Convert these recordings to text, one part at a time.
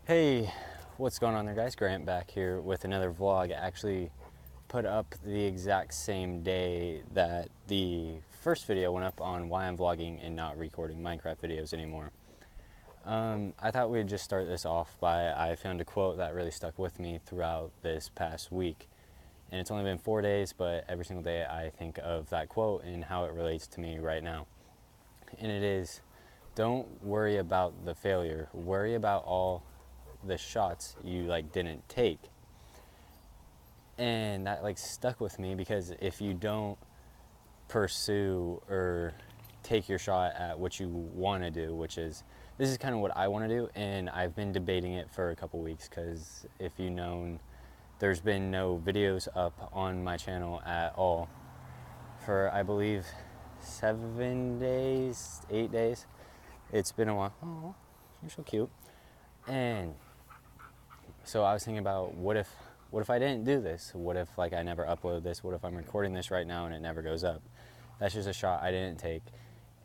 Hey, what's going on there, guys? Grant back here with another vlog. Actually put up the exact same day that the first video went up on why I'm vlogging and not recording Minecraft videos anymore. I thought we'd just start this off by, I found a quote that really stuck with me throughout this past week. And it's only been 4 days, but every single day I think of that quote and how it relates to me right now. And it is, don't worry about the failure, worry about all the shots you didn't take. And that stuck with me, because if you don't pursue or take your shot at what you want to do, which is, this is kind of what I want to do, and I've been debating it for a couple weeks, because if you've known, there's been no videos up on my channel at all for, I believe, 7 days, 8 days. It's been a while. Oh, you're so cute. And so I was thinking about, what if I didn't do this? What if I never upload this? What if I'm recording this right now and it never goes up? That's just a shot I didn't take.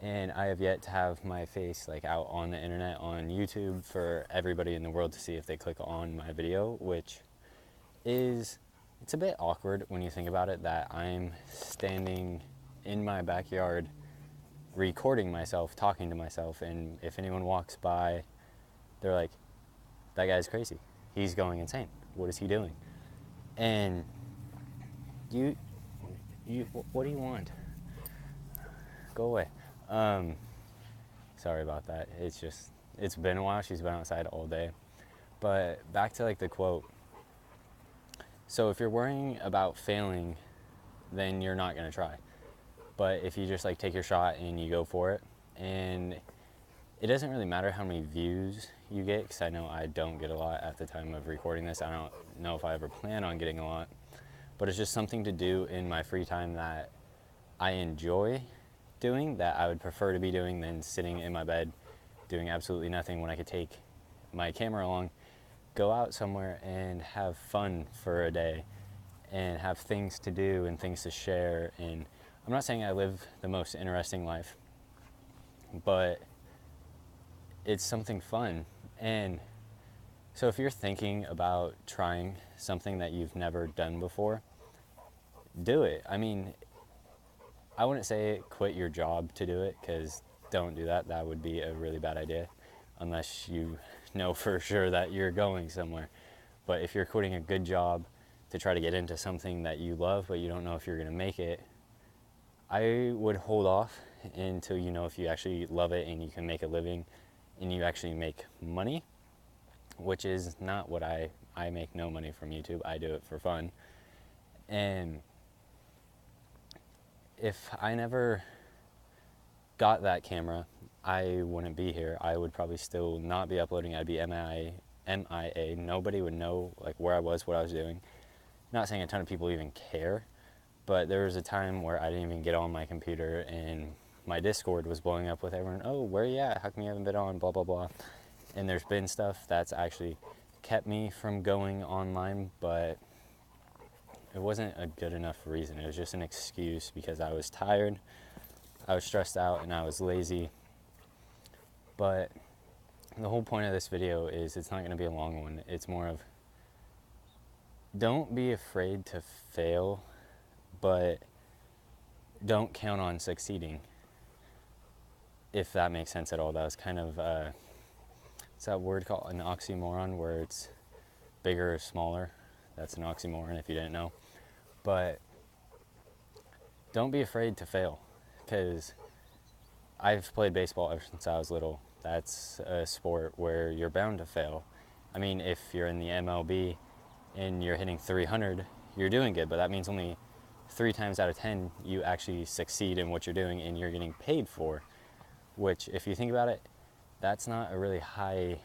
And I have yet to have my face out on the internet, on YouTube, for everybody in the world to see if they click on my video, which is, it's a bit awkward when you think about it, that I'm standing in my backyard recording myself, talking to myself, and if anyone walks by, they're like, that guy's crazy. He's going insane. What is he doing? And you, what do you want? Go away. Sorry about that. It's been a while. She's been outside all day. But back to the quote. So if you're worrying about failing, then you're not going to try. But if you just take your shot and you go for it, and it doesn't really matter how many views you get, because I know I don't get a lot at the time of recording this. I don't know if I ever plan on getting a lot, but it's just something to do in my free time that I enjoy doing, that I would prefer to be doing than sitting in my bed doing absolutely nothing, when I could take my camera along, go out somewhere and have fun for a day and have things to do and things to share. And I'm not saying I live the most interesting life, but it's something fun. And so if you're thinking about trying something that you've never done before, do it. I mean, I wouldn't say quit your job to do it, because don't do that. That would be a really bad idea, unless you know for sure that you're going somewhere. But if you're quitting a good job to try to get into something that you love, but you don't know if you're going to make it, I would hold off until you know if you actually love it and you can make a living and you actually make money, which is not what I make no money from YouTube. I do it for fun. And if I never got that camera, I wouldn't be here. I would probably still not be uploading. I'd be MIA. Nobody would know where I was, what I was doing. Not saying a ton of people even care, but there was a time where I didn't even get on my computer and my Discord was blowing up with everyone, oh, where are you at? How come you haven't been on? Blah, blah, blah. And there's been stuff that's actually kept me from going online, but it wasn't a good enough reason. It was just an excuse, because I was tired, I was stressed out, and I was lazy. But the whole point of this video is, it's not going to be a long one. It's more of, don't be afraid to fail, but don't count on succeeding, if that makes sense at all. That was kind of, it's that word called an oxymoron, where it's bigger or smaller. That's an oxymoron if you didn't know. But don't be afraid to fail, because I've played baseball ever since I was little. That's a sport where you're bound to fail. I mean, if you're in the MLB and you're hitting 300, you're doing good, but that means only 3 times out of 10 you actually succeed in what you're doing and you're getting paid for, which, if you think about it, that's not a really high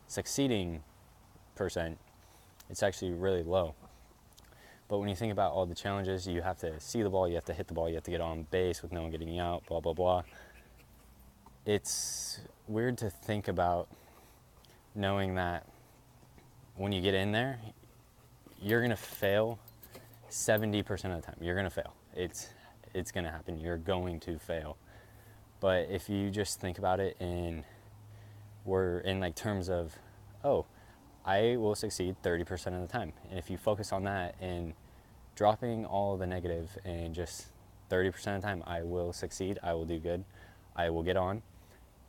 succeeding percent. It's actually really low. But when you think about all the challenges, you have to see the ball, you have to hit the ball, you have to get on base with no one getting you out, blah, blah, blah. It's weird to think about, knowing that when you get in there, you're going to fail 70% of the time. You're going to fail. it's going to happen. You're going to fail. But if you just think about it we're in like terms of, oh, I will succeed 30% of the time. And if you focus on that and dropping all the negative and just 30% of the time, I will succeed, I will do good, I will get on,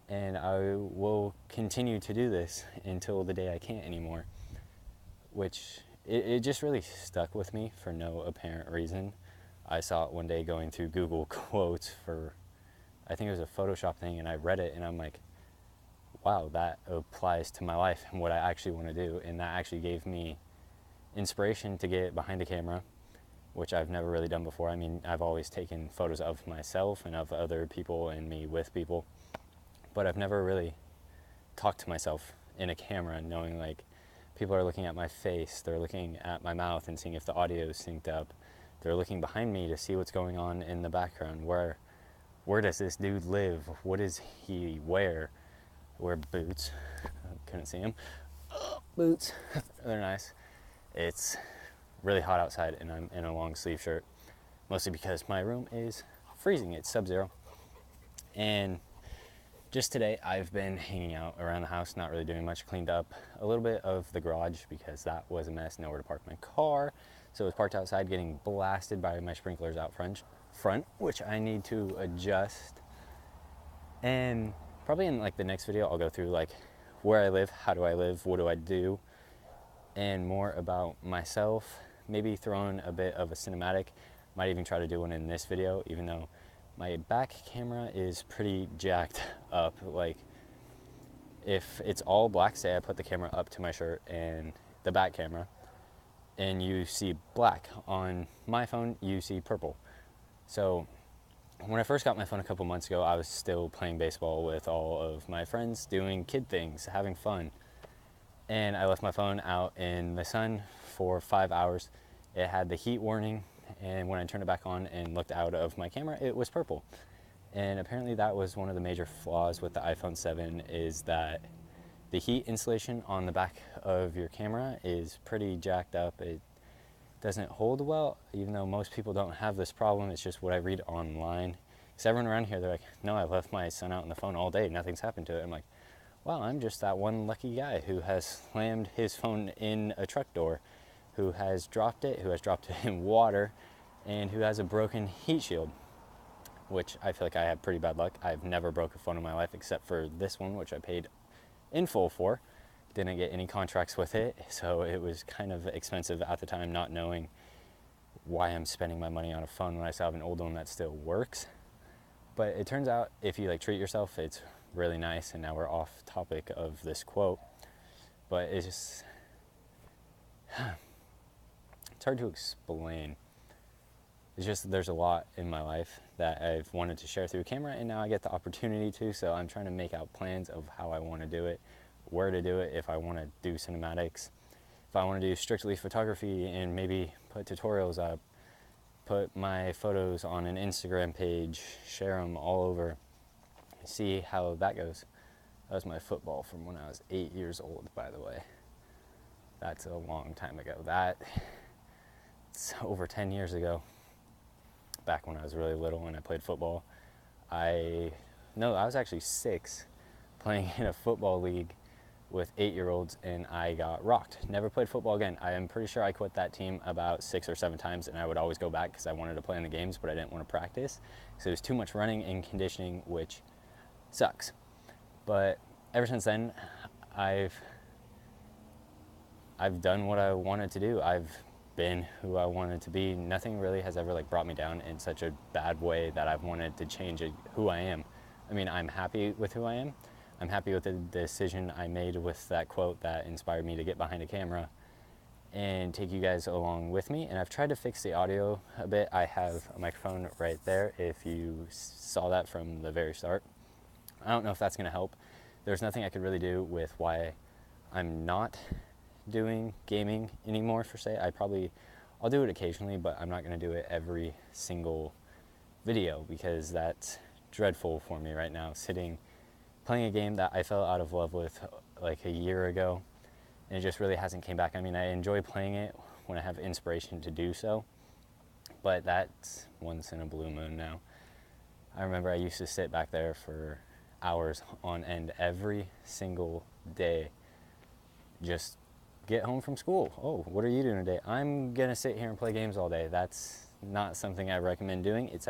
and I will continue to do this until the day I can't anymore. Which it just really stuck with me for no apparent reason. I saw it one day going through Google quotes for, I think it was a Photoshop thing, and I read it and I'm like, wow, that applies to my life and what I actually want to do. And that actually gave me inspiration to get behind the camera, which I've never really done before. I mean, I've always taken photos of myself and of other people and me with people, but I've never really talked to myself in a camera, knowing like people are looking at my face, they're looking at my mouth and seeing if the audio is synced up. They're looking behind me to see what's going on in the background. Where does this dude live? What does he wear? Wear boots. I couldn't see him. Boots. They're nice. It's really hot outside and I'm in a long sleeve shirt, mostly because my room is freezing. It's sub-zero. And just today I've been hanging out around the house, not really doing much. Cleaned up a little bit of the garage because that was a mess, nowhere to park my car. So it was parked outside getting blasted by my sprinklers out front, which I need to adjust. And probably in like the next video I'll go through like where I live, how do I live, what do I do, and more about myself. Maybe throw in a bit of a cinematic. Might even try to do one in this video, even though my back camera is pretty jacked up. Like if it's all black, say I put the camera up to my shirt and the back camera, and you see black. On my phone, you see purple. So when I first got my phone a couple months ago, I was still playing baseball with all of my friends, doing kid things, having fun. And I left my phone out in the sun for 5 hours. It had the heat warning, and when I turned it back on and looked out of my camera, it was purple. And apparently that was one of the major flaws with the iPhone 7, is that the heat insulation on the back of your camera is pretty jacked up. It doesn't hold well, even though most people don't have this problem. It's just what I read online. Because everyone around here, they're like, no, I left my son out on the phone all day, nothing's happened to it. I'm like, well, I'm just that one lucky guy who has slammed his phone in a truck door, who has dropped it in water, and who has a broken heat shield, which I feel like I have pretty bad luck. I've never broke a phone in my life except for this one, which I paid in full for. Didn't get any contracts with it, so it was kind of expensive at the time, not knowing why I'm spending my money on a phone when I still have an old one that still works. But it turns out if you like treat yourself, it's really nice. And now we're off topic of this quote, but it's just it's hard to explain. It's just there's a lot in my life that I've wanted to share through camera, and now I get the opportunity to. So I'm trying to make out plans of how I want to do it, where to do it, if I want to do cinematics, if I want to do strictly photography and maybe put tutorials up, put my photos on an Instagram page, share them all over, see how that goes. That was my football from when I was 8 years old, by the way. That's a long time ago. It's over 10 years ago, back when I was really little and I played football. I was actually 6, playing in a football league with 8-year-olds, and I got rocked. Never played football again. I am pretty sure I quit that team about 6 or 7 times, and I would always go back because I wanted to play in the games, but I didn't want to practice. So it was too much running and conditioning, which sucks. But ever since then, I've done what I wanted to do. I've been who I wanted to be. Nothing really has ever like brought me down in such a bad way that I've wanted to change who I am. I mean, I'm happy with who I am. I'm happy with the decision I made with that quote that inspired me to get behind a camera and take you guys along with me. And I've tried to fix the audio a bit. I have a microphone right there, if you saw that from the very start. I don't know if that's going to help. There's nothing I could really do with why I'm not doing gaming anymore, per se. I'll do it occasionally, but I'm not going to do it every single video because that's dreadful for me right now, playing a game that I fell out of love with like a year ago, and it just really hasn't came back. I mean, I enjoy playing it when I have inspiration to do so, but that's once in a blue moon now. I remember I used to sit back there for hours on end every single day. Just get home from school. Oh, what are you doing today? I'm gonna sit here and play games all day. That's not something I recommend doing. It's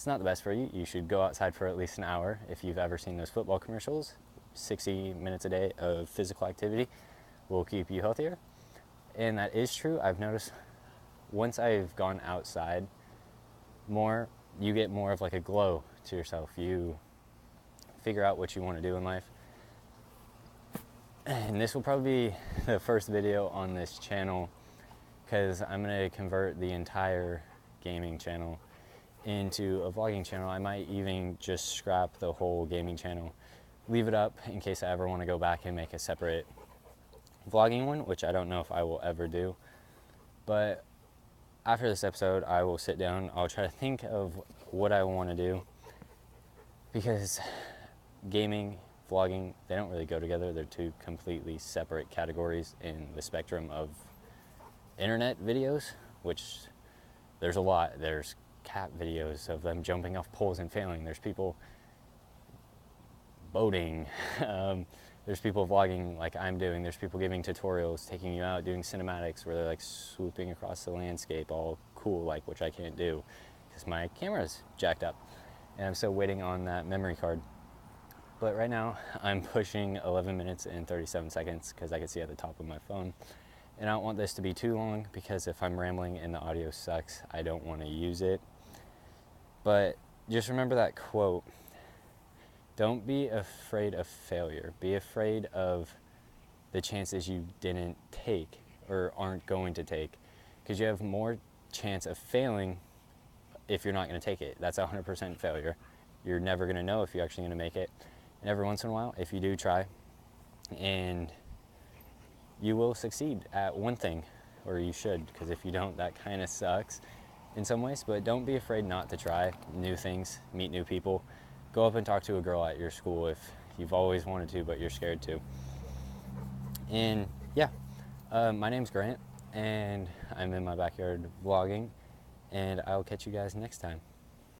not the best for you. You should go outside for at least an hour. If you've ever seen those football commercials, 60 minutes a day of physical activity will keep you healthier. And that is true. I've noticed once I've gone outside more, you get more of like a glow to yourself. You figure out what you want to do in life. And this will probably be the first video on this channel, because I'm going to convert the entire gaming channel into a vlogging channel. I might even just scrap the whole gaming channel, leave it up in case I ever want to go back and make a separate vlogging one, which I don't know if I will ever do. But after this episode, I will sit down, I'll try to think of what I want to do, because gaming, vlogging, they don't really go together. They're two completely separate categories in the spectrum of internet videos, which there's a lot. There's cat videos of them jumping off poles and failing. There's people boating. There's people vlogging like I'm doing. There's people giving tutorials, taking you out, doing cinematics where they're like swooping across the landscape all cool, like, which I can't do because my camera's jacked up and I'm still waiting on that memory card. But right now I'm pushing 11 minutes and 37 seconds because I can see at the top of my phone. And I don't want this to be too long, because if I'm rambling and the audio sucks, I don't want to use it. But just remember that quote. Don't be afraid of failure. Be afraid of the chances you didn't take or aren't going to take, because you have more chance of failing if you're not going to take it. That's 100% failure. You're never going to know if you're actually going to make it. And every once in a while, if you do try, and you will succeed at one thing, or you should, because if you don't, that kind of sucks in some ways. But don't be afraid not to try new things, meet new people. Go up and talk to a girl at your school if you've always wanted to, but you're scared to. And yeah, my name's Grant, and I'm in my backyard vlogging, and I'll catch you guys next time.